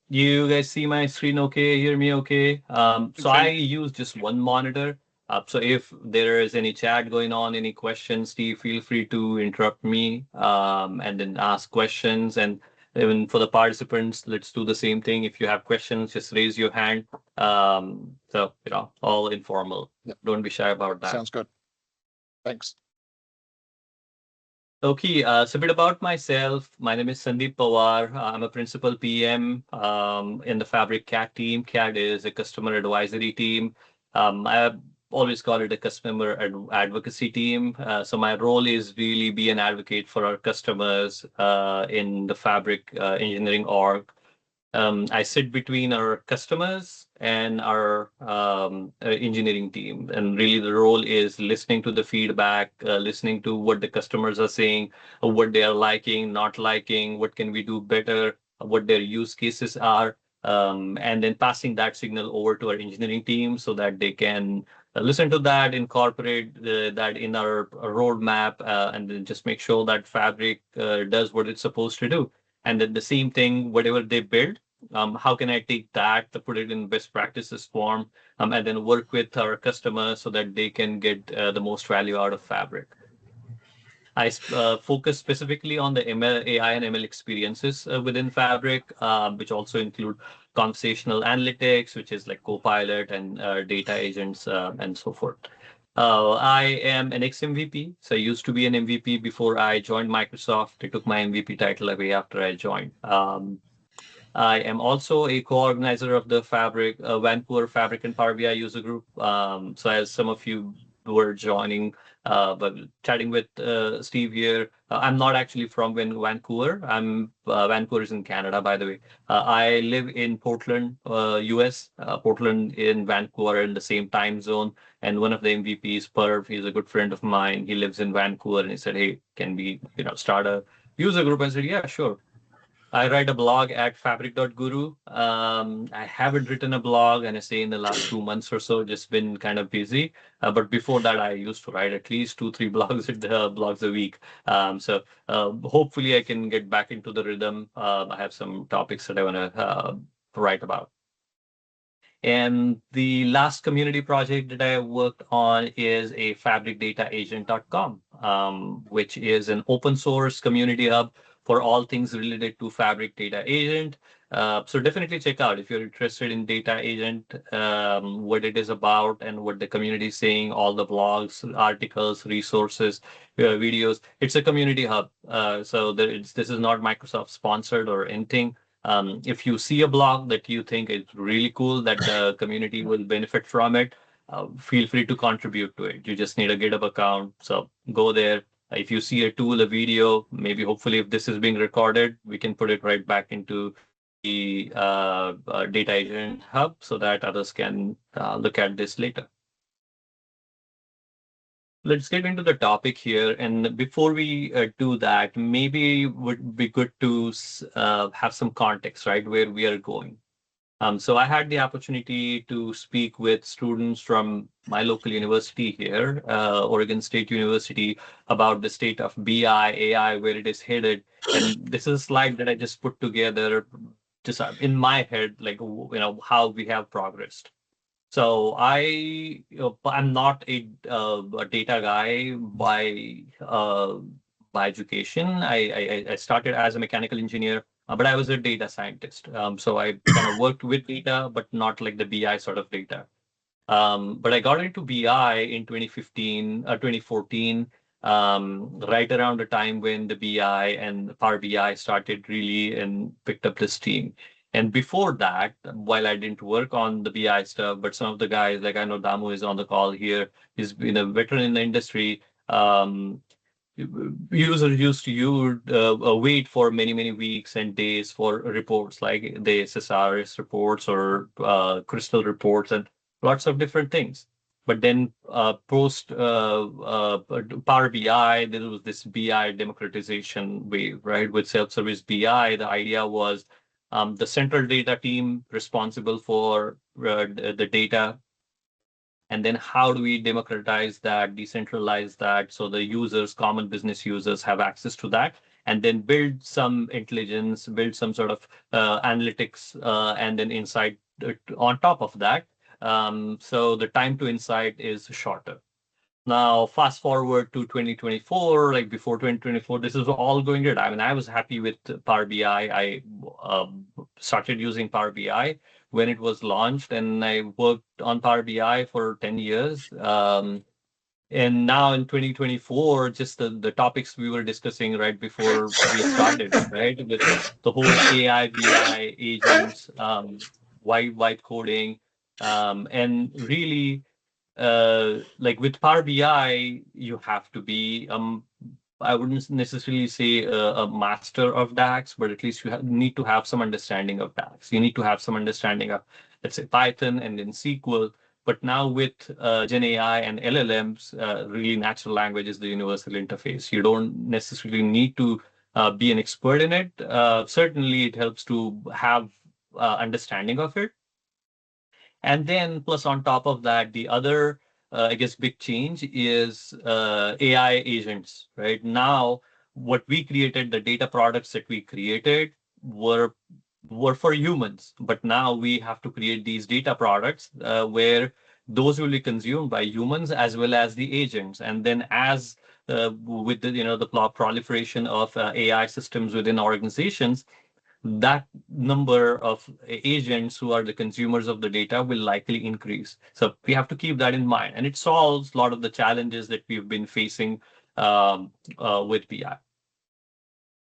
You guys see my screen okay? Hear me okay? So I Okay. use just one monitor. So if there is any chat going on, any questions, Steve, feel free to interrupt me and then ask questions. And even for the participants, let's do the same thing. If you have questions, just raise your hand. All informal. Yep. Don't be shy about that. Sounds good. Thanks. Okay, so a bit about myself. My name is Sandeep Pawar. I'm a principal PM in the Fabric CAT team. CAT is a customer advisory team. I always call it a customer advocacy team. So my role is really be an advocate for our customers in the Fabric engineering org. I sit between our customers and our engineering team. And really, the role is listening to the feedback, listening to what the customers are saying, what they are liking, not liking, what can we do better, what their use cases are, and then passing that signal over to our engineering team so that they can listen to that, incorporate that in our roadmap, and then just make sure that Fabric does what it's supposed to do. And then the same thing, whatever they build, how can I take that to put it in best practices form, and then work with our customers so that they can get the most value out of Fabric. I focus specifically on the ML, AI and ML experiences within Fabric, which also include conversational analytics, which is like Copilot and data agents and so forth. I am an ex-MVP, so I used to be an MVP before I joined Microsoft. I took my MVP title away after I joined. I am also a co-organizer of the Fabric Vancouver Fabric and Power BI user group. So as some of you were joining, but chatting with Steve here, I'm not actually from Vancouver. Vancouver is in Canada, by the way. I live in Portland, US. Portland in Vancouver in the same time zone. And one of the MVPs, Perv, he's a good friend of mine. He lives in Vancouver, and he said, "Hey, can we, start a user group?" I said, "Yeah, sure." I write a blog at fabric.guru. I haven't written a blog, and I say in the last 2 months or so, just been kind of busy. But before that, I used to write at least two, three blogs a week. Hopefully, I can get back into the rhythm. I have some topics that I want to write about. And the last community project that I worked on is a fabricdataagent.com, which is an open source community hub for all things related to Fabric Data Agent. So definitely check out if you're interested in Data Agent, what it is about and what the community is saying, all the blogs, articles, resources, videos. It's a community hub. This is not Microsoft sponsored or anything. If you see a blog that you think is really cool, that the community will benefit from it, feel free to contribute to it. You just need a GitHub account. So go there. If you see a tool, a video, maybe hopefully if this is being recorded, we can put it right back into the data agent hub so that others can look at this later. Let's get into the topic here. And before we do that, maybe it would be good to have some context, right, where we are going. So I had the opportunity to speak with students from my local university here, Oregon State University, about the state of BI, AI, where it is headed. And this is a slide that I just put together just in my head, like, how we have progressed. So I'm not a data guy by education. I started as a mechanical engineer, but I was a data scientist. So I kind of worked with data, but not like the BI sort of data. But I got into BI in 2014, right around the time when the BI and Power BI started really and picked up the steam. And before that, while I didn't work on the BI stuff, but some of the guys, like I know Damu is on the call here, he's been a veteran in the industry. Users used to wait for many, many weeks and days for reports like the SSRS reports or Crystal reports and lots of different things. But then post Power BI, there was this BI democratization wave, right? With self-service BI, the idea was the central data team responsible for the data, and then how do we democratize that, decentralize that, so the users, common business users, have access to that, and then build some intelligence, build some sort of analytics, and then insight on top of that. So the time to insight is shorter. Now, fast forward to 2024, like before 2024, this is all going good. I mean, I was happy with Power BI. I started using Power BI when it was launched, and I worked on Power BI for 10 years. And now in 2024, just the topics we were discussing right before we started, right? With the whole AI, BI, agents, white coding, and really like with Power BI, you have to be I wouldn't necessarily say a master of DAX, but at least need to have some understanding of DAX. You need to have some understanding of, let's say, Python and then SQL. But now with Gen AI and LLMs, really natural language is the universal interface. You don't necessarily need to be an expert in it. Certainly, it helps to have understanding of it. And then plus on top of that, the other, I guess, big change is AI agents, right? Now, what we created, the data products that we created were were for humans, but now we have to create these data products where those will be consumed by humans as well as the agents. And then as with the the proliferation of AI systems within organizations, that number of agents who are the consumers of the data will likely increase. So we have to keep that in mind. And it solves a lot of the challenges that we've been facing with BI.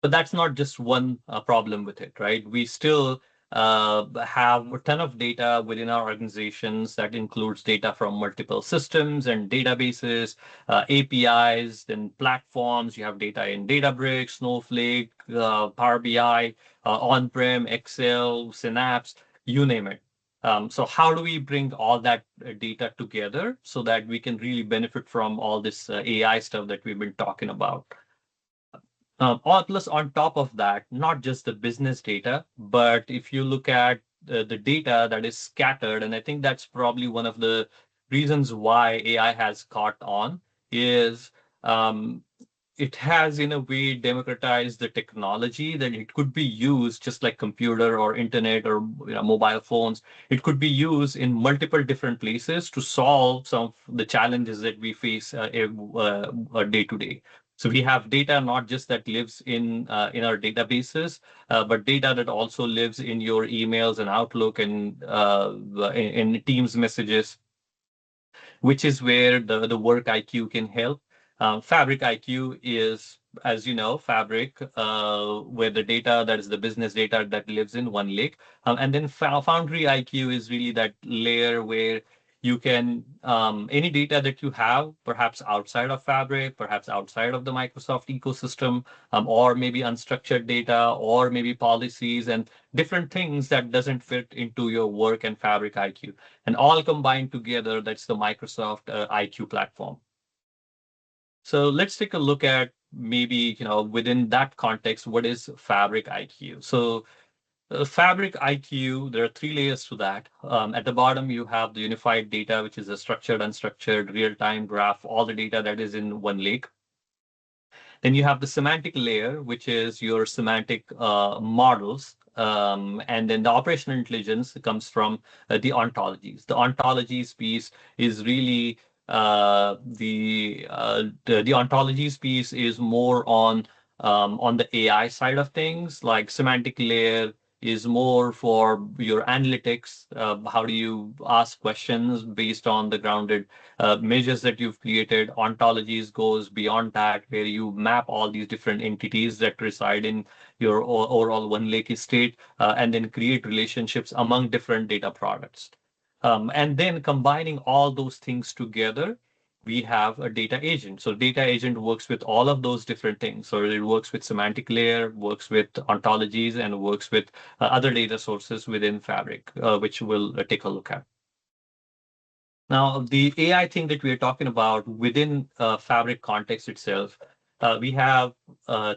But that's not just one problem with it, right? We still have a ton of data within our organizations that includes data from multiple systems and databases, APIs, then platforms. You have data in Databricks, Snowflake, Power BI, on-prem, Excel, Synapse, you name it. So how do we bring all that data together so that we can really benefit from all this AI stuff that we've been talking about? Or plus on top of that, not just the business data, but if you look at the data that is scattered, and I think that's probably one of the reasons why AI has caught on, is um, it has in a way democratized the technology that it could be used just like computer or internet or mobile phones. It could be used in multiple different places to solve some of the challenges that we face day to day. So we have data not just that lives in our databases, but data that also lives in your emails and Outlook and in Teams messages, which is where the work IQ can help. Fabric IQ is, as you know, Fabric, where the data that is the business data that lives in one lake. And then Foundry IQ is really that layer where you can, any data that you have, perhaps outside of Fabric, perhaps outside of the Microsoft ecosystem, or maybe unstructured data, or maybe policies and different things that doesn't fit into your work and Fabric IQ. And all combined together, that's the Microsoft IQ platform. So let's take a look at maybe, within that context, what is Fabric IQ? So Fabric IQ, there are three layers to that. At the bottom, you have the unified data, which is a structured, unstructured, real-time graph, all the data that is in one lake. Then you have the semantic layer, which is your semantic models. And then the operational intelligence comes from the ontologies. The ontologies piece is really the ontologies piece is more on the AI side of things, like semantic layer is more for your analytics. How do you ask questions based on the grounded measures that you've created? Ontologies goes beyond that, where you map all these different entities that reside in your overall one lake estate, and then create relationships among different data products. And then combining all those things together, we have a data agent. So data agent works with all of those different things. So it works with semantic layer, works with ontologies, and works with other data sources within Fabric, which we'll take a look at. Now, the AI thing that we are talking about within Fabric context itself, we have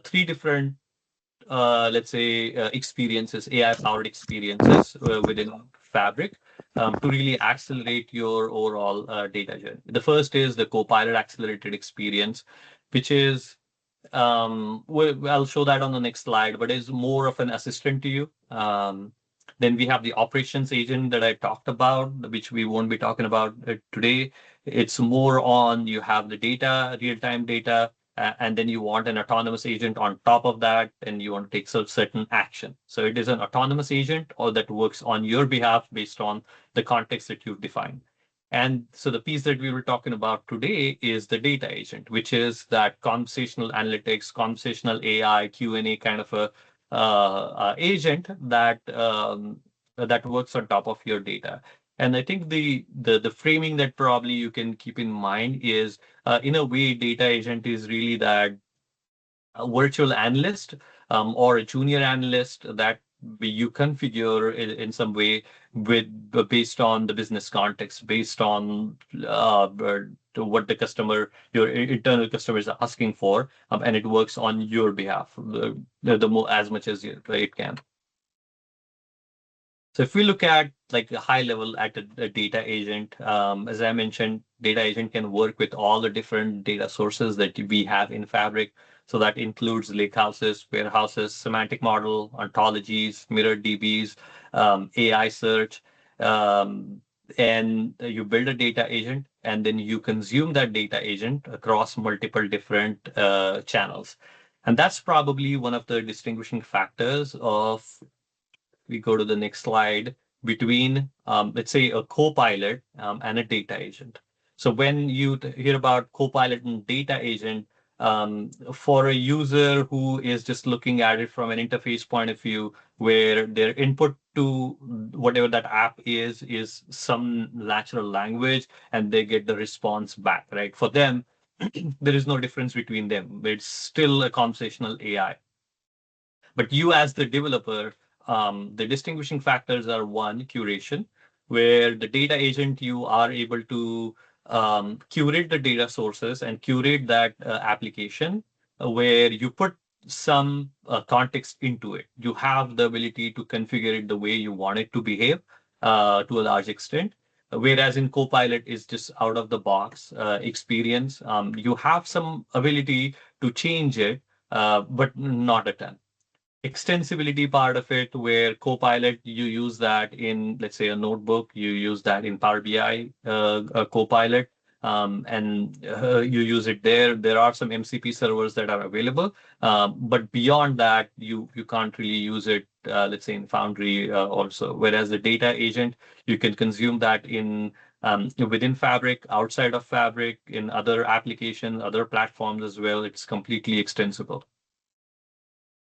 three different, let's say, experiences, AI-powered experiences within Fabric to really accelerate your overall data journey. The first is the Copilot accelerated experience, which is I'll show that on the next slide, but is more of an assistant to you. Then we have the operations agent that I talked about, which we won't be talking about today. It's more on you have the data, real-time data, and then you want an autonomous agent on top of that, and you want to take certain action. So it is an autonomous agent or that works on your behalf based on the context that you've defined. And so the piece that we were talking about today is the data agent, which is that conversational analytics, conversational AI, Q&A kind of a agent that works on top of your data. And I think the framing that probably you can keep in mind is, in a way, data agent is really that a virtual analyst or a junior analyst that you configure in some way with based on the business context, based on what the customer, your internal customer is asking for, and it works on your behalf the more as much as it can. So if we look at like a high level at a data agent, as I mentioned, data agent can work with all the different data sources that we have in Fabric. So that includes lakehouses, warehouses, semantic model, ontologies, mirror DBs, AI search, and you build a data agent, and then you consume that data agent across multiple different channels. And that's probably one of the distinguishing factors of, we go to the next slide, between, let's say, a co-pilot and a data agent. So when you hear about co-pilot and data agent, for a user who is just looking at it from an interface point of view, where their input to whatever that app is some natural language, and they get the response back, right? For them, there is no difference between them. It's still a conversational AI. But you, as the developer, the distinguishing factors are one, curation, where the data agent, you are able to curate the data sources and curate that application where you put some context into it. You have the ability to configure it the way you want it to behave to a large extent. Whereas in Copilot is just out of the box experience. You have some ability to change it, but not a ton. Extensibility part of it, where Copilot, you use that in, let's say, a notebook, you use that in Power BI, Copilot, and you use it there. There are some MCP servers that are available, but beyond that, you can't really use it, let's say, in Foundry also. Whereas the data agent, you can consume that in within Fabric, outside of Fabric, in other applications, other platforms as well. It's completely extensible.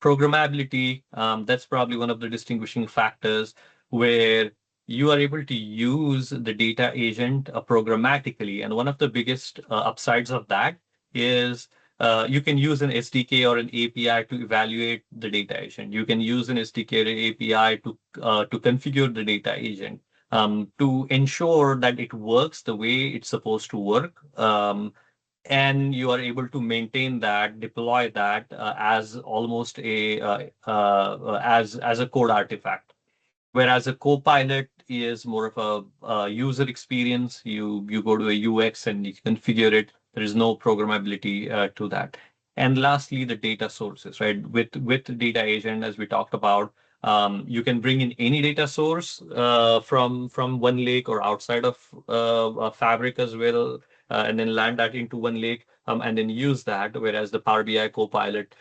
Programmability, that's probably one of the distinguishing factors, where you are able to use the data agent programmatically. And one of the biggest upsides of that is you can use an SDK or an API to evaluate the data agent. You can use an SDK or API to configure the data agent to ensure that it works the way it's supposed to work. And you are able to maintain that, deploy that as almost as a code artifact. Whereas a co-pilot is more of a user experience. You go to a UX and you configure it. There is no programmability to that. And lastly, the data sources, right? With data agent, as we talked about, you can bring in any data source from one lake or outside of Fabric as well, and then land that into one lake, and then use that. Whereas the Power BI Copilot,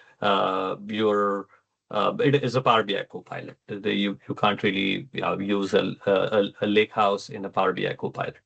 it is a Power BI Copilot. You can't really use a lake house in a Power BI Copilot.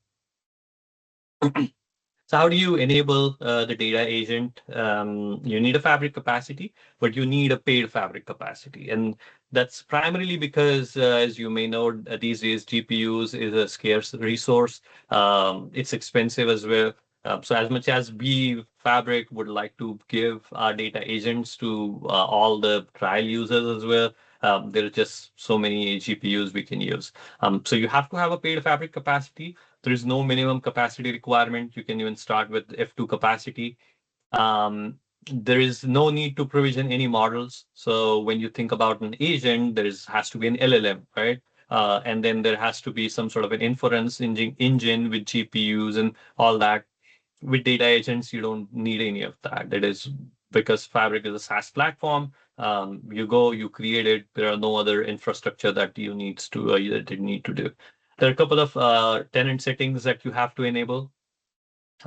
So how do you enable the data agent? You need a Fabric capacity, but you need a paid Fabric capacity. And that's primarily because, as you may know, these days GPUs is a scarce resource. It's expensive as well. So as much as we, Fabric, would like to give our data agents to all the trial users as well, there are just so many GPUs we can use. So you have to have a paid Fabric capacity. There is no minimum capacity requirement. You can even start with F2 capacity. There is no need to provision any models. So when you think about an agent, has to be an LLM, right? And then there has to be some sort of an inference engine with GPUs and all that. With data agents, you don't need any of that. That is because Fabric is a SaaS platform. You go, you create it. There are no other infrastructure that that you need to do. There are a couple of tenant settings that you have to enable.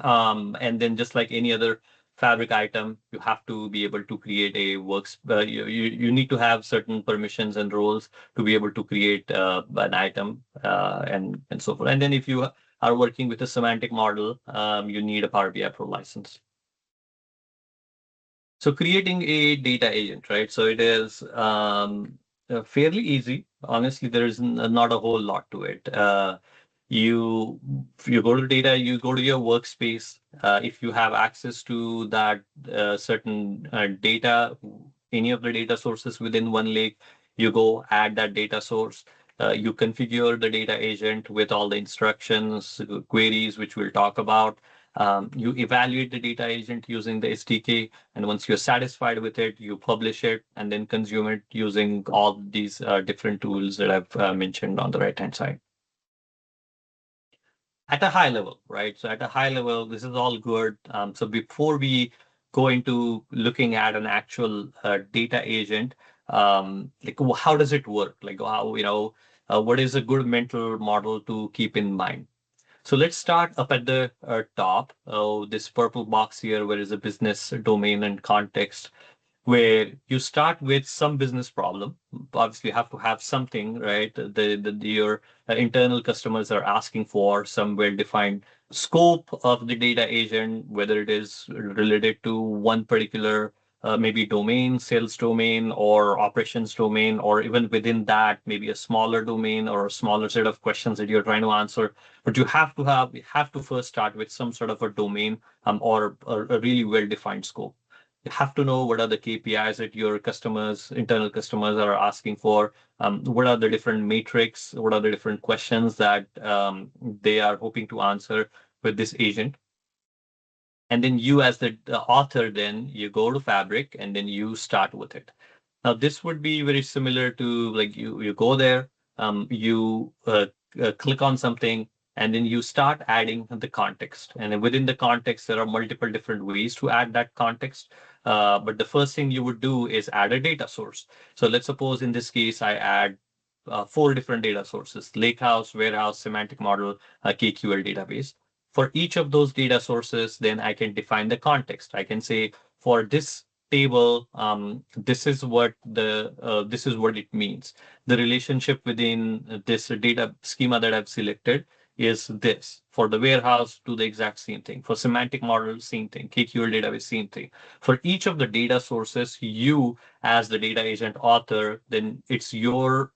And then just like any other Fabric item, you have to be able to create a works. You need to have certain permissions and roles to be able to create an item and so forth. And then if you are working with a semantic model, you need a Power BI Pro license. So creating a data agent, right? So it is fairly easy. Honestly, there is not a whole lot to it. You you go to data, you go to your workspace. If you have access to that certain data, any of the data sources within one lake, you go add that data source. You configure the data agent with all the instructions, queries, which we'll talk about. You evaluate the data agent using the SDK, and once you're satisfied with it, you publish it and then consume it using all these different tools that I've mentioned on the right-hand side. At a high level, right? So at a high level, this is all good. So before we go into looking at an actual data agent, like how does it work? Like how, what is a good mental model to keep in mind? So let's start up at the top. This purple box here, where is a business domain and context, where you start with some business problem. Obviously, you have to have something, right? Your internal customers are asking for some well-defined scope of the data agent, whether it is related to one particular maybe domain, sales domain, or operations domain, or even within that, maybe a smaller domain or a smaller set of questions that you're trying to answer. But you have to first start with some sort of a domain or a really well-defined scope. You have to know what are the KPIs that your internal customers are asking for. What are the different metrics? What are the different questions that they are hoping to answer with this agent? And then you, as the author, then you go to Fabric and then you start with it. Now, this would be very similar to like you go there, you click on something, and then you start adding the context. And then within the context, there are multiple different ways to add that context. But the first thing you would do is add a data source. So let's suppose in this case, I add four different data sources: lakehouse, warehouse, semantic model, KQL database. For each of those data sources, then I can define the context. I can say for this table, this is what it means. The relationship within this data schema that I've selected is this. For the warehouse, do the exact same thing. For semantic model, same thing. KQL database, same thing. For each of the data sources, you as the data agent author, then it's your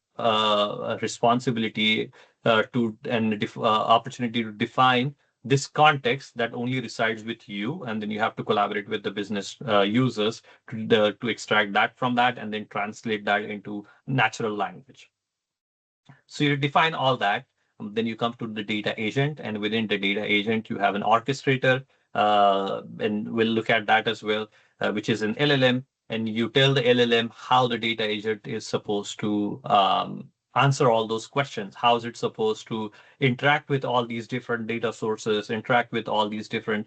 responsibility opportunity to define this context that only resides with you, and then you have to collaborate with the business users to extract that from that and then translate that into natural language. So you define all that. Then you come to the data agent, and within the data agent, you have an orchestrator, and we'll look at that as well, which is an LLM. And you tell the LLM how the data agent is supposed to answer all those questions. How is it supposed to interact with all these different data sources, interact with all these different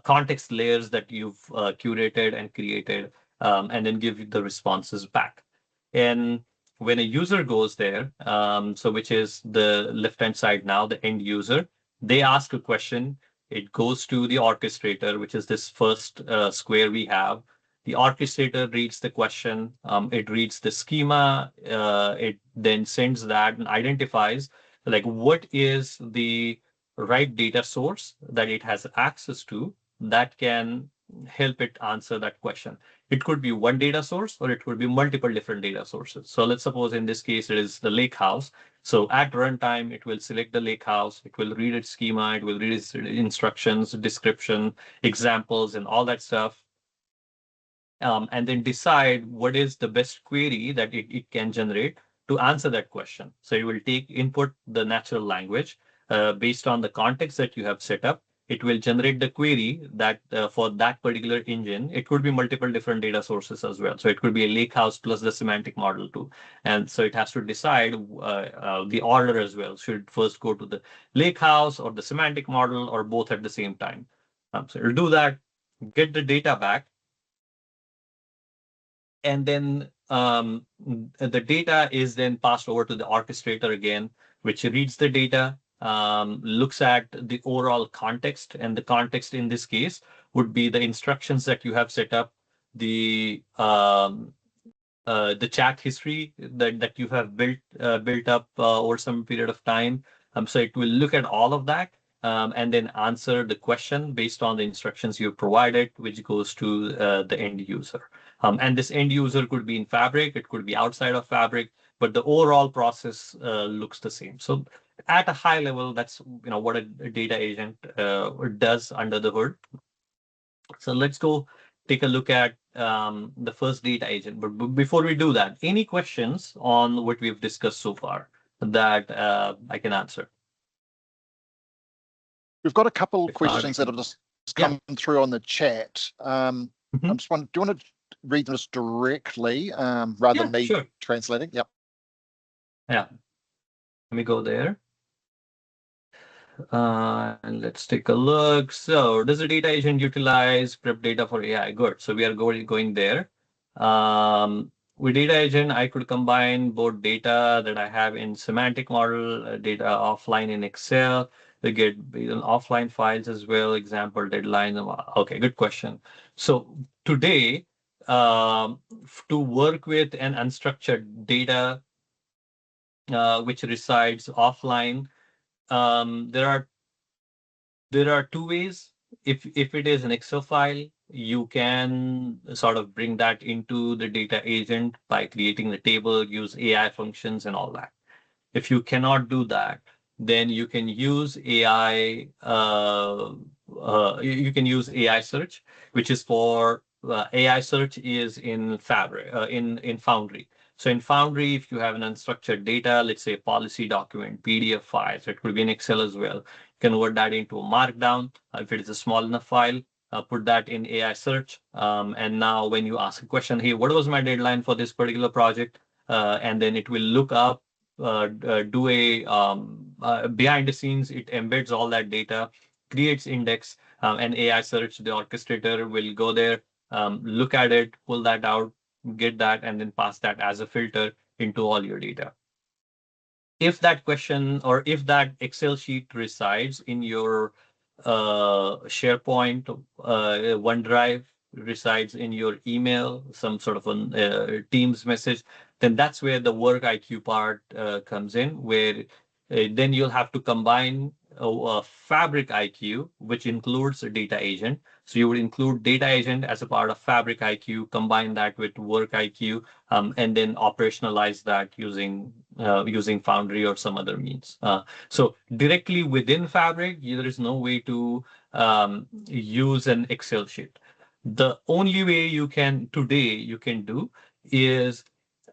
context layers that you've curated and created, and then give you the responses back. And when a user goes there, so which is the left-hand side now, the end user, they ask a question. It goes to the orchestrator, which is this first square we have. The orchestrator reads the question. It reads the schema. It then sends that and identifies like what is the right data source that it has access to that can help it answer that question. It could be one data source or it could be multiple different data sources. So let's suppose in this case it is the lake house. So at runtime, it will select the lake house, it will read its schema, it will read its instructions, description, examples, and all that stuff. And then decide what is the best query that it can generate to answer that question. So you will take input the natural language based on the context that you have set up. It will generate the query that for that particular engine. It could be multiple different data sources as well. So it could be a lake house plus the semantic model too. And so it has to decide the order as well. Should it first go to the lake house or the semantic model or both at the same time? So it'll do that, get the data back, and then the data is then passed over to the orchestrator again, which reads the data, looks at the overall context, and the context in this case would be the instructions that you have set up, the chat history that you have built up over some period of time. So it will look at all of that, and then answer the question based on the instructions you provided, which goes to the end user. And this end user could be in Fabric, it could be outside of Fabric, but the overall process looks the same. So at a high level, that's what a data agent does under the hood. So let's go take a look at the first data agent. But before we do that, any questions on what we've discussed so far that I can answer? We've got a couple of If not, questions that have just yeah. come through on the chat. I'm just wondering, do you want to read them just directly rather than me Sure. translating? Yep. Yeah. Let me go there. And let's take a look. So does the data agent utilize prep data for AI? Good. So we are going there. With data agent, I could combine both data that I have in semantic model, data offline in Excel. We get offline files as well, example, deadline. Okay, good question. So today, to work with an unstructured data which resides offline, there are two ways. If it is an Excel file, you can sort of bring that into the data agent by creating the table, use AI functions and all that. If you cannot do that, then you can use AI. You can use AI search, which is for AI search is in Fabric, in Foundry. So in Foundry, if you have an unstructured data, let's say policy document, PDF files, it could be in Excel as well. Convert that into a markdown. If it is a small enough file, put that in AI search. And now when you ask a question, hey, what was my deadline for this particular project? And then it will look up do a behind the scenes, it embeds all that data, creates index, and AI search, the orchestrator will go there, look at it, pull that out, get that, and then pass that as a filter into all your data. If that question or if that Excel sheet resides in your SharePoint, OneDrive, resides in your email, some sort of a Teams message, then that's where the work IQ part comes in, where then you'll have to combine a Fabric IQ, which includes a data agent. So you would include data agent as a part of Fabric IQ, combine that with work IQ, and then operationalize that using Foundry or some other means. So directly within Fabric, there is no way to use an Excel sheet. The only way you can do is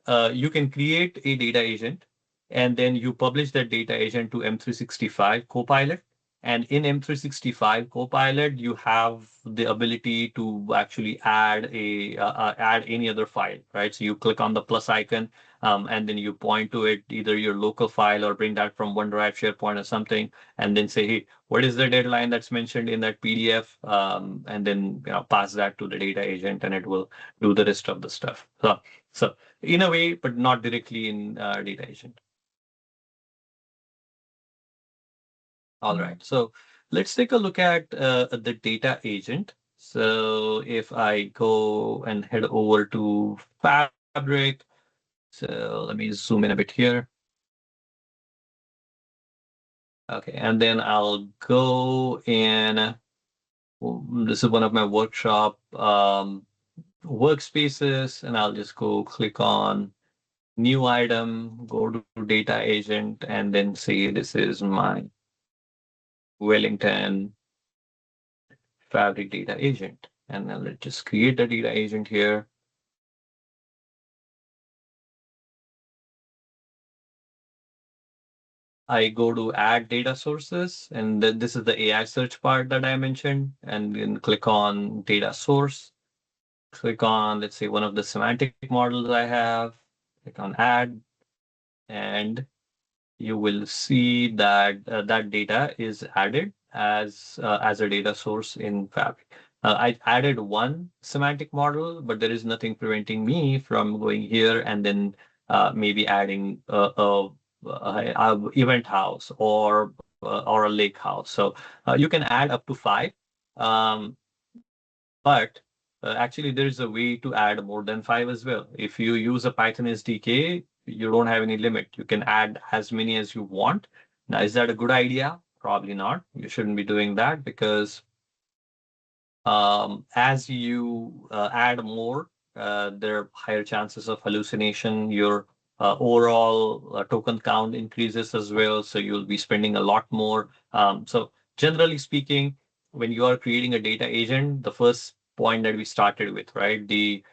you can create a data agent, and then you publish that data agent to M365 Copilot. And in M365 Copilot, you have the ability to actually add any other file, right? So you click on the plus icon, and then you point to it, either your local file or bring that from OneDrive, SharePoint, or something, and then say, hey, what is the deadline that's mentioned in that PDF? And then pass that to the data agent, and it will do the rest of the stuff. So in a way, but not directly in data agent. All right, so let's take a look at the data agent. So if I go and head over to Fabric, so let me zoom in a bit here. Okay, and then I'll go in. This is one of my workshop workspaces, and I'll just go click on new item, go to data agent, and then say this is my Wellington Fabric Data Agent. And then let's just create the data agent here. I go to add data sources, and this is the AI search part that I mentioned, and then click on data source. Click on, let's say, one of the semantic models I have. Click on add, and you will see that that data is added as a data source in Fabric. I added one semantic model, but there is nothing preventing me from going here and then maybe adding a event house or a lake house. So you can add up to five. Um, but actually, there is a way to add more than five as well. If you use a Python SDK, you don't have any limit. You can add as many as you want. Now, is that a good idea? Probably not. You shouldn't be doing that because as you add more, there are higher chances of hallucination. Your overall token count increases as well, so you'll be spending a lot more. So generally speaking, when you are creating a data agent, the first point that we started with, right, the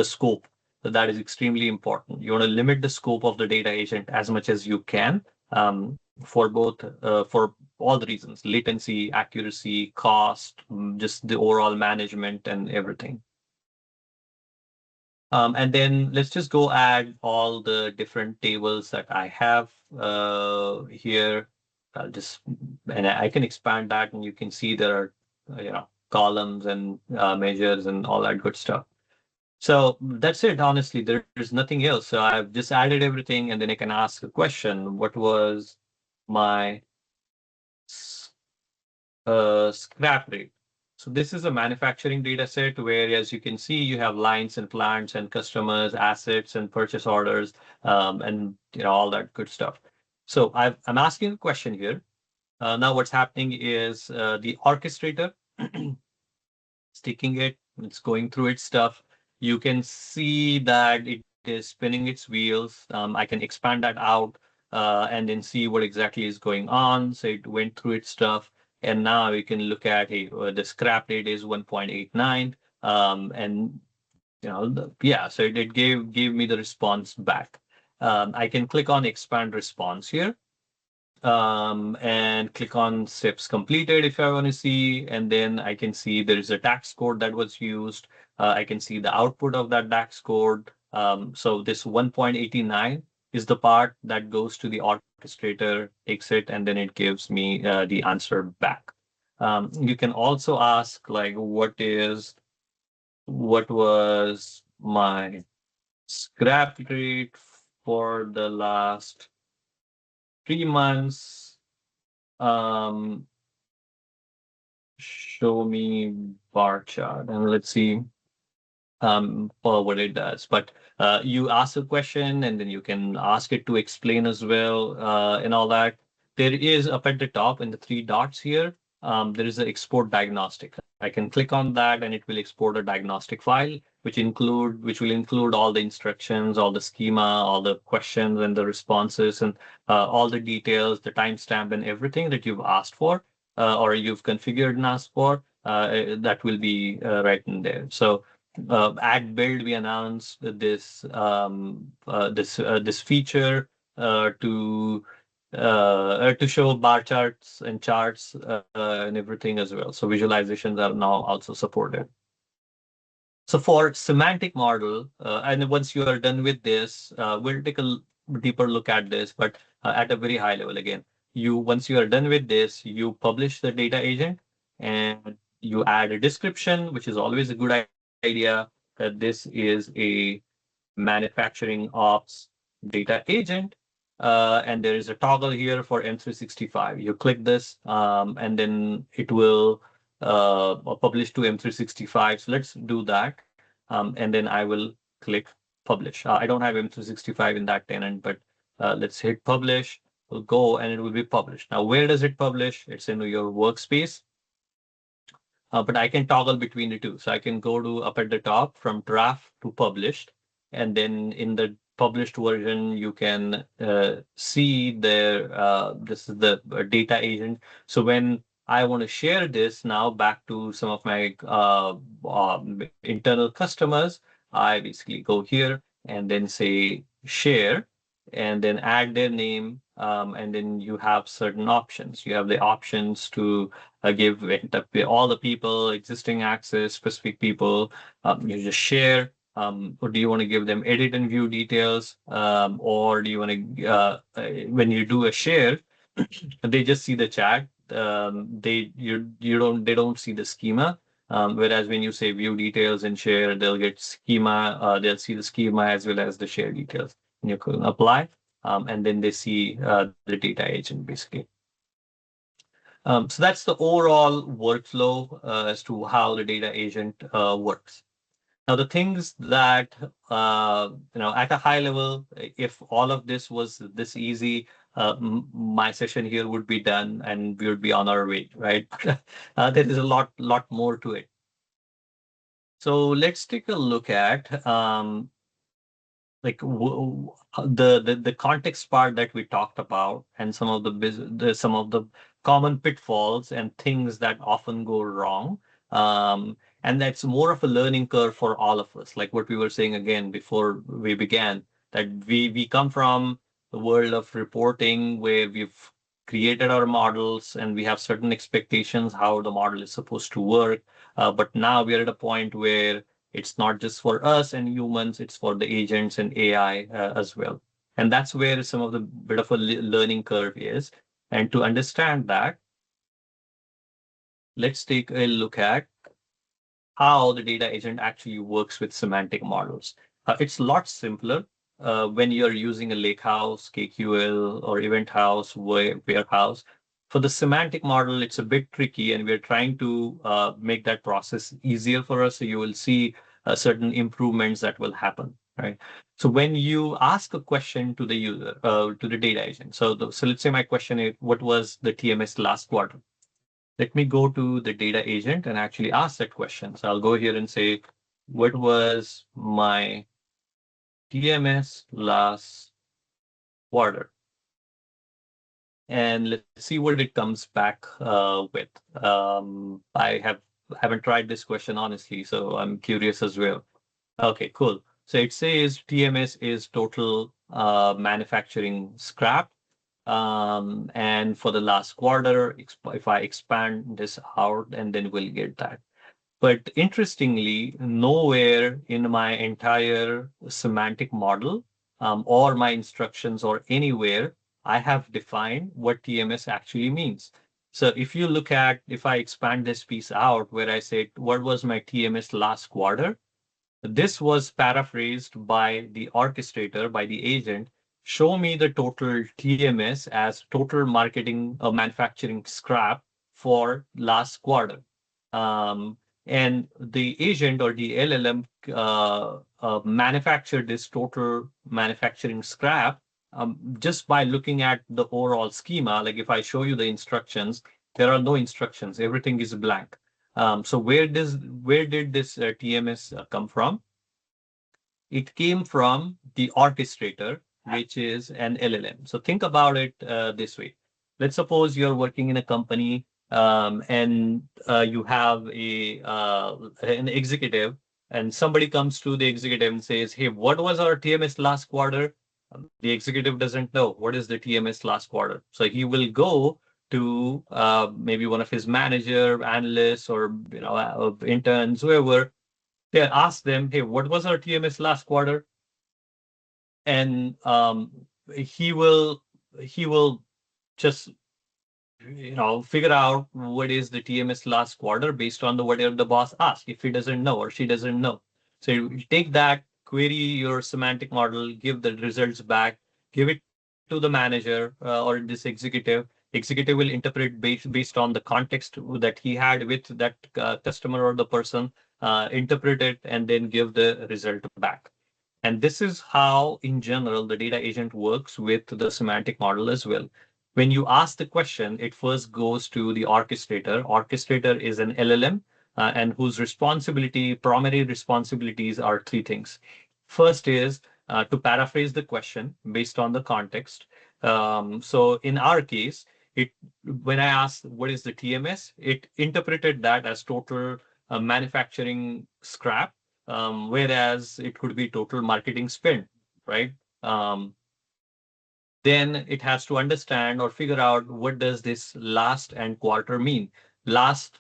scope, that is extremely important. You want to limit the scope of the data agent as much as you can. For all the reasons: latency, accuracy, cost, just the overall management and everything. And then let's just go add all the different tables that I have here. I'll just, and I can expand that, and you can see there are, columns and measures and all that good stuff. So that's it. Honestly, there's nothing else. So I've just added everything, and then I can ask a question. What was my scrap rate? So this is a manufacturing data set where, as you can see, you have lines and plants and customers, assets and purchase orders, and all that good stuff. So I'm asking a question here. Now what's happening is the orchestrator sticking it, it's going through its stuff. You can see that it is spinning its wheels. I can expand that out and then see what exactly is going on. So it went through its stuff. And now we can look at, hey, the scrap rate is 1.89. And yeah, so it gave me the response back. I can click on expand response here and click on steps completed if I want to see. And then I can see there is a DAX code that was used. I can see the output of that DAX code. So this 1.89 is the part that goes to the orchestrator, takes it, and then it gives me the answer back. You can also ask, like, what was my scrap rate for the last 3 months? Um, Show me bar chart, and let's see or what it does. But you ask a question and then you can ask it to explain as well and all that. There is up at the top in the three dots here, there is an export diagnostic. I can click on that and it will export a diagnostic file, which will include all the instructions, all the schema, all the questions and the responses, and all the details, the timestamp, and everything that you've asked for or you've configured and asked for. That will be right in there. So at build we announced this feature to show bar charts and charts and everything as well. So visualizations are now also supported. So for semantic model, and once you are done with this, we'll take a deeper look at this, but at a very high level again. Once you are done with this, you publish the data agent and you add a description, which is always a good idea, that this is a manufacturing ops data agent. And there is a toggle here for M365. You click this, and then it will publish to M365. So let's do that. And then I will click publish. I don't have M365 in that tenant, but let's hit publish. We'll go and it will be published. Now, where does it publish? It's in your workspace. But I can toggle between the two. So I can go to up at the top from draft to published. And then in the published version, you can see there, this is the data agent. So when I want to share this now back to some of my internal customers, I basically go here and then say share and then add their name. And then you have certain options. You have the options to give all the people existing access, specific people. You just share. Or do you want to give them edit and view details? Or do you want to, when you do a share, they just see the chat. they don't see the schema. Whereas when you say view details and share, they'll get schema. They'll see the schema as well as the share details. And you can apply, and then they see the data agent basically. So that's the overall workflow as to how the data agent works. Now, the things that, at a high level, if all of this was this easy, my session here would be done and we would be on our way, right? There is a lot more to it. So let's take a look at the context part that we talked about and some of the common pitfalls and things that often go wrong. And that's more of a learning curve for all of us, like what we were saying again before we began, that we come from the world of reporting where we've created our models and we have certain expectations how the model is supposed to work. But now we are at a point where it's not just for us and humans, it's for the agents and AI as well. And that's where some of the bit of a learning curve is. And to understand that, let's take a look at how the data agent actually works with semantic models. It's a lot simpler when you're using a lakehouse, KQL, or event house, warehouse. For the semantic model, it's a bit tricky, and we're trying to make that process easier for us. So you will see certain improvements that will happen, right? So when you ask a question to the user, to the data agent, so let's say my question is, what was the TMS last quarter? Let me go to the data agent and actually ask that question. So I'll go here and say, what was my TMS last quarter? And let's see what it comes back with. Haven't tried this question honestly, so I'm curious as well. Okay, cool. So it says TMS is total manufacturing scrap. And for the last quarter, if I expand this out, and then we'll get that. But interestingly, nowhere in my entire semantic model or my instructions or anywhere, I have defined what TMS actually means. So if I expand this piece out where I say, what was my TMS last quarter? This was paraphrased by the orchestrator, by the agent. Show me the total TMS as total marketing manufacturing scrap for last quarter. Um, and the agent or the LLM manufactured this total manufacturing scrap just by looking at the overall schema. Like if I show you the instructions, there are no instructions. Everything is blank. So where did this TMS come from? It came from the orchestrator, which is an LLM. So think about it this way. Let's suppose you're working in a company and you have an executive, and somebody comes to the executive and says, "Hey, what was our TMS last quarter?" The executive doesn't know what is the TMS last quarter, so he will go to maybe one of his manager, analysts, or interns, whoever. They ask them, "Hey, what was our TMS last quarter?" And he will he will just figure out what is the TMS last quarter based on the whatever the boss asks. If he doesn't know or she doesn't know, so you take that, query your semantic model, give the results back, give it to the manager or this executive. Executive will interpret based on the context that he had with that customer or the person, interpret it, and then give the result back. And this is how, in general, the data agent works with the semantic model as well. When you ask the question, it first goes to the orchestrator. Orchestrator is an LLM and whose primary responsibilities are three things. First is to paraphrase the question based on the context. So in our case, when I asked what is the TMS, it interpreted that as total manufacturing scrap, whereas it could be total marketing spend, right? Um, then it has to understand or figure out what does this last and quarter mean. Last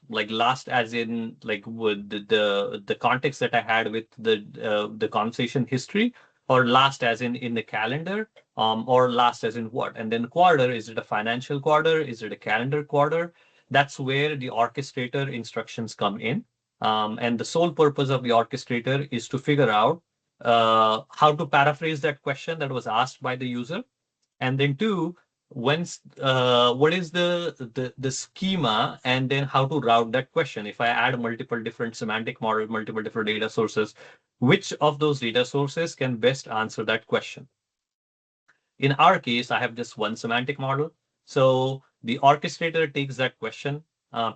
as in like with the context that I had with the conversation history, or last as in the calendar, or last as in what? And then quarter, is it a financial quarter? Is it a calendar quarter? That's where the orchestrator instructions come in. And the sole purpose of the orchestrator is to figure out how to paraphrase that question that was asked by the user. And then two, what is the schema, and then how to route that question. If I add multiple different semantic models, multiple different data sources, which of those data sources can best answer that question? In our case, I have just one semantic model. So the orchestrator takes that question,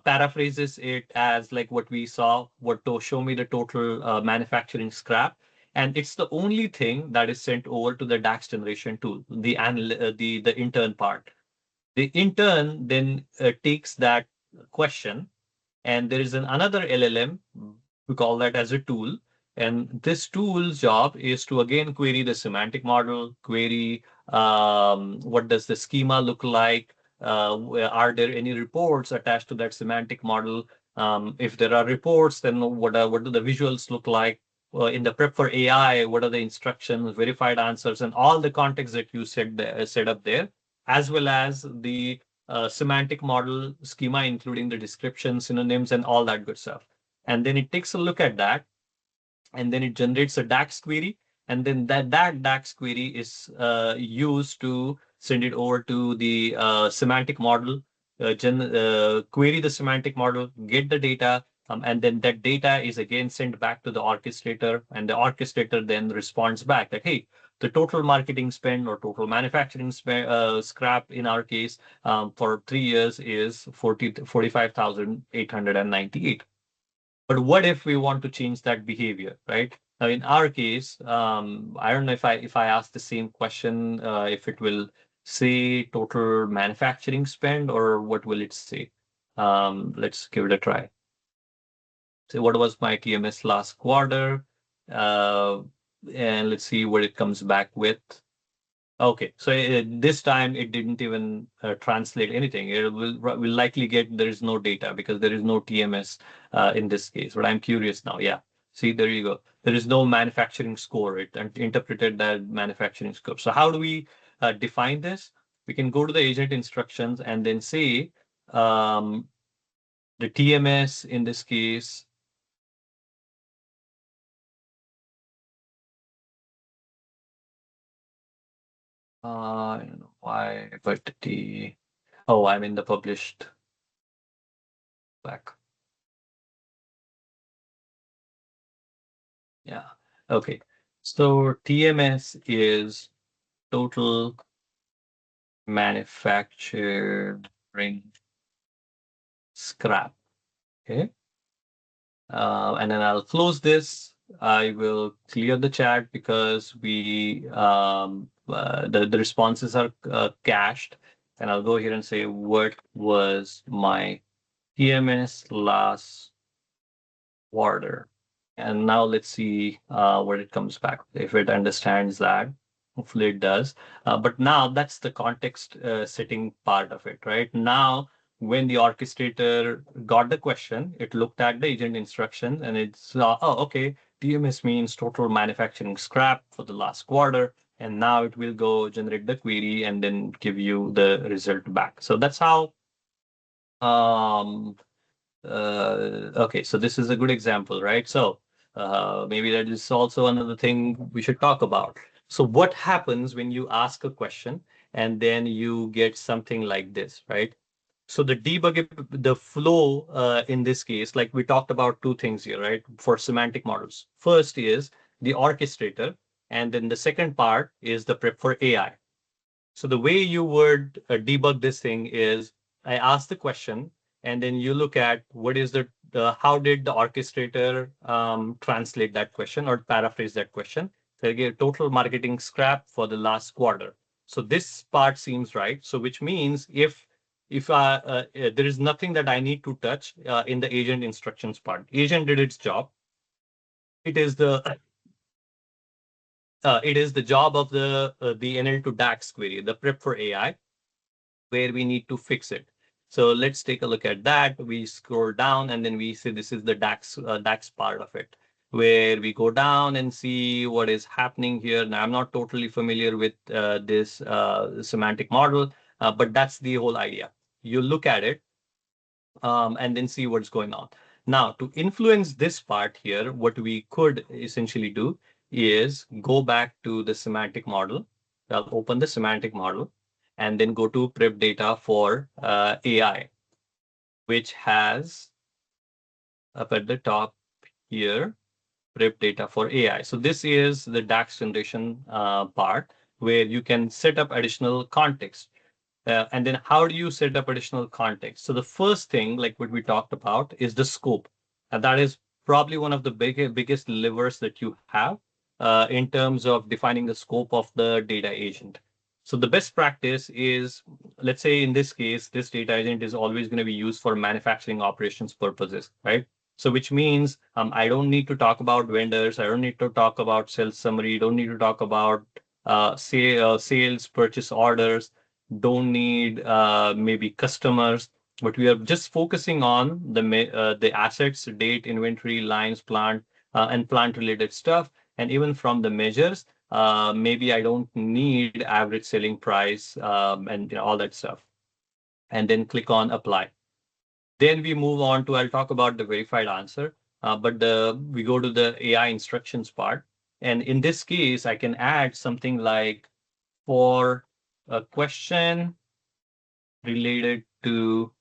paraphrases it as like what we saw, what to show me the total manufacturing scrap. And it's the only thing that is sent over to the DAX generation tool, the intern part. The intern then takes that question, and there is another LLM. We call that as a tool. And this tool's job is to again query the semantic model, query what does the schema look like? Are there any reports attached to that semantic model? If there are reports, then what do the visuals look like? In the prep for AI, what are the instructions, verified answers, and all the context that you set up there, as well as the semantic model schema, including the description, synonyms, and all that good stuff. And then it takes a look at that, and then it generates a DAX query, and then that DAX query is used to send it over to the semantic model, query the semantic model, get the data, and then that data is again sent back to the orchestrator, and the orchestrator then responds back that, hey, the total marketing spend or total manufacturing scrap in our case for 3 years is 45,898. But what if we want to change that behavior, right? Now, in our case, I don't know if I ask the same question, if it will say total manufacturing spend or what will it say? Let's give it a try. So what was my TMS last quarter? Uh, and let's see what it comes back with. Okay, so this time it didn't even translate anything. It will likely get there is no data because there is no TMS in this case. But I'm curious now. Yeah, see, there you go. There is no manufacturing score. It interpreted that manufacturing score. So how do we define this? We can go to the agent instructions and then say um, the TMS in this case. I don't know why, but oh, I'm in the published back. Yeah. Okay. So TMS is total manufacturing scrap. Okay. And then I'll close this. I will clear the chat because the responses are cached. And I'll go here and say, what was my TMS last quarter? And now let's see what it comes back, if it understands that. Hopefully it does. But now that's the context setting part of it, right? Now, when the orchestrator got the question, it looked at the agent instruction and it saw, oh, okay, TMS means total manufacturing scrap for the last quarter. And now it will go generate the query and then give you the result back. So that's how um, okay, so this is a good example, right? So maybe that is also another thing we should talk about. So what happens when you ask a question and then you get something like this, right? So the flow in this case, like we talked about two things here, right? For semantic models. First is the orchestrator, and then the second part is the prep for AI. So the way you would debug this thing is I ask the question, and then you look at what is how did the orchestrator translate that question or paraphrase that question. So again, total marketing scrap for the last quarter. So this part seems right. So which means if there is nothing that I need to touch in the agent instructions part, agent did its job. It is the job of the NL to DAX query, the prep for AI, where we need to fix it. So let's take a look at that. We scroll down and then we see this is the DAX part of it, where we go down and see what is happening here. Now, I'm not totally familiar with this semantic model, but that's the whole idea. You look at it and then see what's going on. Now, to influence this part here, what we could essentially do is go back to the semantic model. I'll open the semantic model and then go to prep data for AI, which has up at the top here, prep data for AI. So this is the DAX generation part where you can set up additional context. And then how do you set up additional context? So the first thing, like what we talked about, is the scope. And that is probably one of the biggest levers that you have in terms of defining the scope of the data agent. So the best practice is, let's say in this case, this data agent is always going to be used for manufacturing operations purposes, right? So which means I don't need to talk about vendors. I don't need to talk about sales summary. Don't need to talk about sales, purchase orders, don't need maybe customers, but we are just focusing on the assets, date, inventory, lines, plant, and plant related stuff. And even from the measures, maybe I don't need average selling price and all that stuff. And then click on apply. Then we move on to, I'll talk about the verified answer, but we go to the AI instructions part. And in this case, I can add something like for a question related to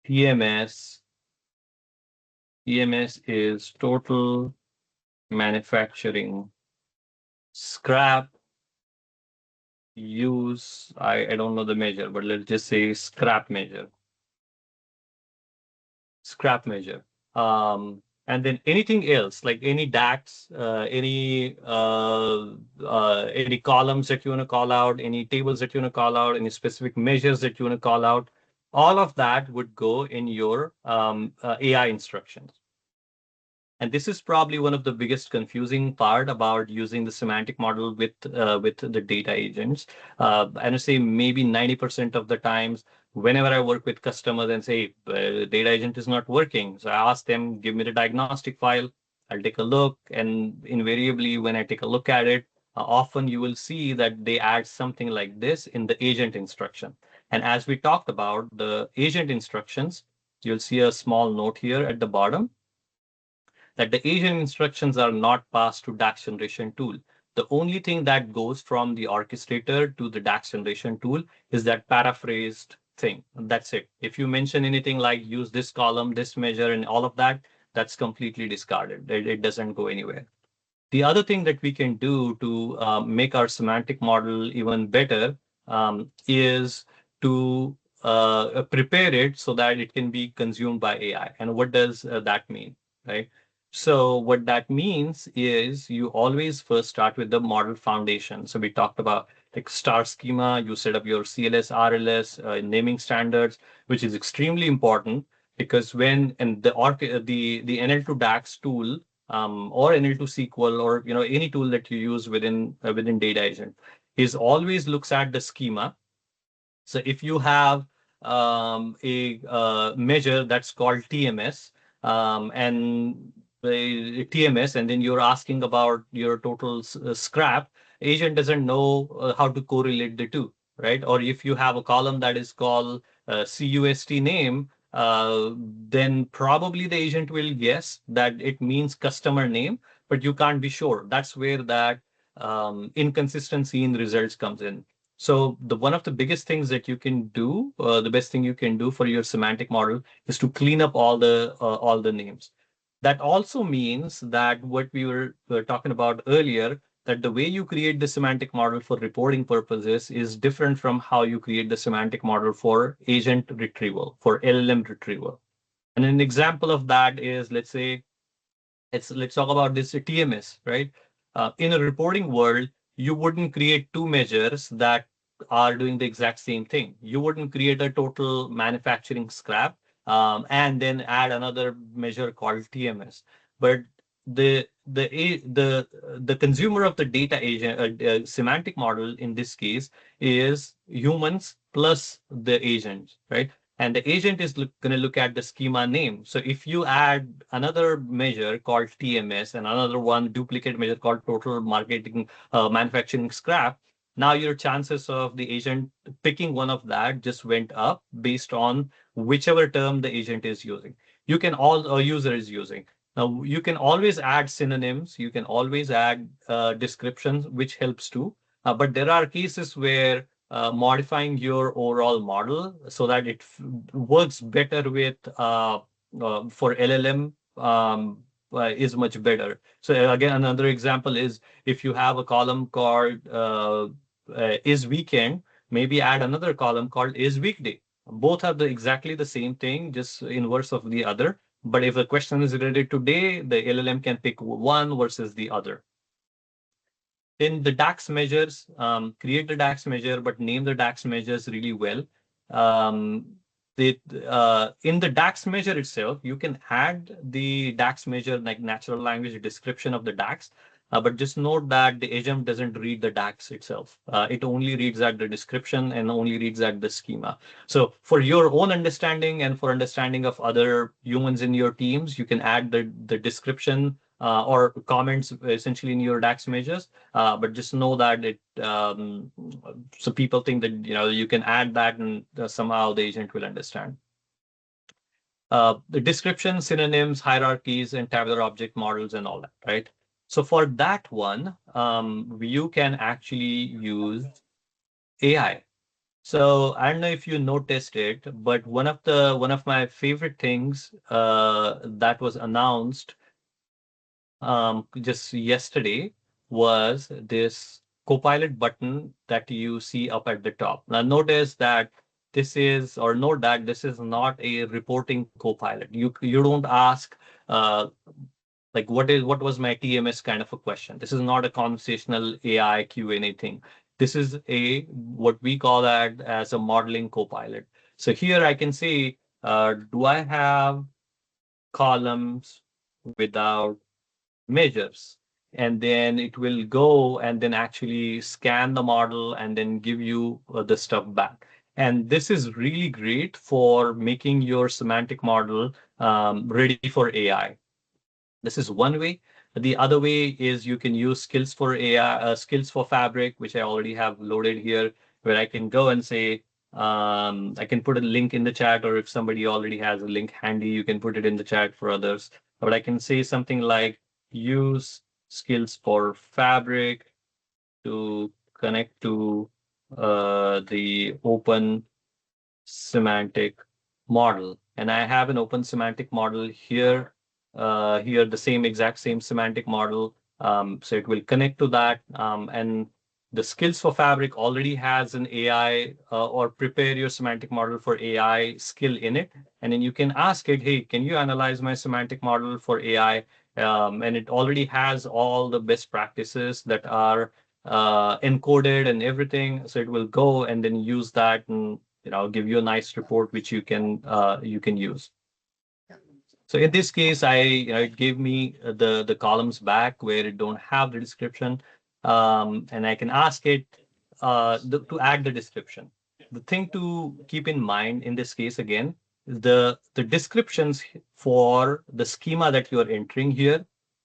TMS. TMS is total manufacturing scrap use. I don't know the measure, but let's just say scrap measure. Scrap measure. And then anything else, like any DAX, any columns that you want to call out, any tables that you want to call out, any specific measures that you want to call out, all of that would go in your AI instructions. And this is probably one of the biggest confusing part about using the semantic model with the data agents. I would say maybe 90% of the times, whenever I work with customers and say the data agent is not working, so I ask them, give me the diagnostic file. I'll take a look, and invariably, when I take a look at it, often you will see that they add something like this in the agent instruction. And as we talked about the agent instructions, you'll see a small note here at the bottom that the agent instructions are not passed to DAX generation tool. The only thing that goes from the orchestrator to the DAX generation tool is that paraphrased thing. That's it. If you mention anything like use this column, this measure, and all of that, that's completely discarded. It doesn't go anywhere. The other thing that we can do to make our semantic model even better is to prepare it so that it can be consumed by AI. And what does that mean, right? So what that means is you always first start with the model foundation. So we talked about like star schema, you set up your CLS, RLS, naming standards, which is extremely important because when and the NL2 DAX tool or NL2 SQL or any tool that you use within data agent is always looks at the schema. So if you have a measure that's called TMS and TMS, and then you're asking about your total scrap, agent doesn't know how to correlate the two, right? Or if you have a column that is called CUST name, then probably the agent will guess that it means customer name, but you can't be sure. That's where that inconsistency in results comes in. So the one of the biggest things that you can do, the best thing you can do for your semantic model is to clean up all the names. That also means that what we were talking about earlier, that the way you create the semantic model for reporting purposes is different from how you create the semantic model for agent retrieval, for LLM retrieval. And an example of that is, let's talk about this TMS, right? In a reporting world, you wouldn't create two measures that are doing the exact same thing. You wouldn't create a total manufacturing scrap and then add another measure called TMS. But the consumer of the data agent semantic model in this case is humans plus the agent, right? And the agent is going to look at the schema name. So if you add another measure called TMS and another one duplicate measure called total marketing manufacturing scrap, Now your chances of the agent picking one of that just went up based on whichever term the agent is using. You can all a user is using. Now you can always add synonyms. You can always add descriptions, which helps too. But there are cases where modifying your overall model so that it works better with for LLM is much better. So again, another example is if you have a column called is weekend, maybe add another column called is weekday. Both are the exactly the same thing, just inverse of the other. But if the question is related to day, the LLM can pick one versus the other. In the DAX measures, create the DAX measure, but name the DAX measures really well. Um, in the DAX measure itself, you can add the DAX measure like natural language description of the DAX, but just note that the agent doesn't read the DAX itself. It only reads at the description and only reads at the schema. So for your own understanding and for understanding of other humans in your teams, you can add the description or comments essentially in your DAX measures. But just know that so people think that you can add that and somehow the agent will understand. The description, synonyms, hierarchies, and tabular object models and all that, right? So for that one, you can actually use AI. So I don't know if you noticed it, but one of my favorite things that was announced just yesterday was this Copilot button that you see up at the top. Now notice that note that this is not a reporting Copilot. You don't ask like what was my TMS kind of a question. This is not a conversational AI Q&A thing. This is a what we call that as a modeling Copilot. So here I can say, do I have columns without measures? And then it will go and then actually scan the model and then give you the stuff back. And this is really great for making your semantic model ready for AI. This is one way. The other way is you can use skills for AI, skills for Fabric, which I already have loaded here, where I can go and say, I can put a link in the chat, or if somebody already has a link handy, you can put it in the chat for others. But I can say something like use skills for Fabric to connect to the open semantic model. And I have an open semantic model here, here the exact same semantic model. So it will connect to that. And the skills for Fabric already has an AI or prepare your semantic model for AI skill in it. And then you can ask it, hey, can you analyze my semantic model for AI? And it already has all the best practices that are encoded and everything. So it will go and then use that and give you a nice report which you can use. So in this case, it gave me the columns back where it don't have the description, and I can ask it to add the description. The thing to keep in mind in this case again, the descriptions for the schema that you are entering here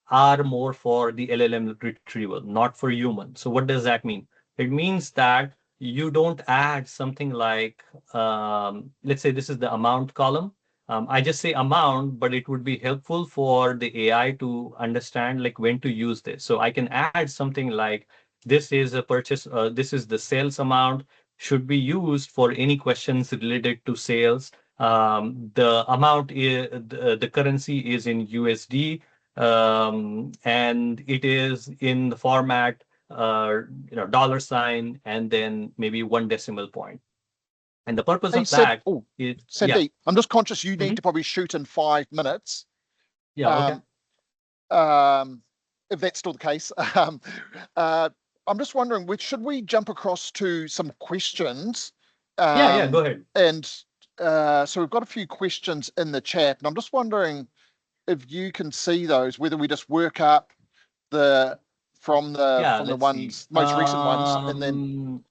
are more for the LLM retrieval, not for human. So what does that mean? It means that you don't add something like, let's say this is the amount column. I just say amount, but it would be helpful for the AI to understand like when to use this. So I can add something like this is a purchase, this is the sales amount, should be used for any questions related to sales. The amount is the currency is in USD, and it is in the format dollar sign and then maybe one decimal point. And the purpose Hey, of that is, yeah. Sandeep, I'm just conscious you need to probably shoot in 5 minutes. Yeah, okay. If that's still the case. I'm just wondering, should we jump across to some questions? Yeah, go ahead. And so we've got a few questions in the chat, and I'm just wondering if you can see those, whether we just work up from the ones most recent ones, and then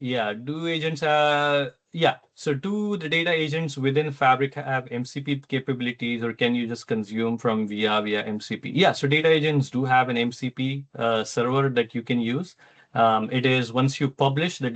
yeah, do agents so do the data agents within Fabric have MCP capabilities, or can you just consume from via MCP? Yeah, so data agents do have an MCP server that you can use. It is once you publish the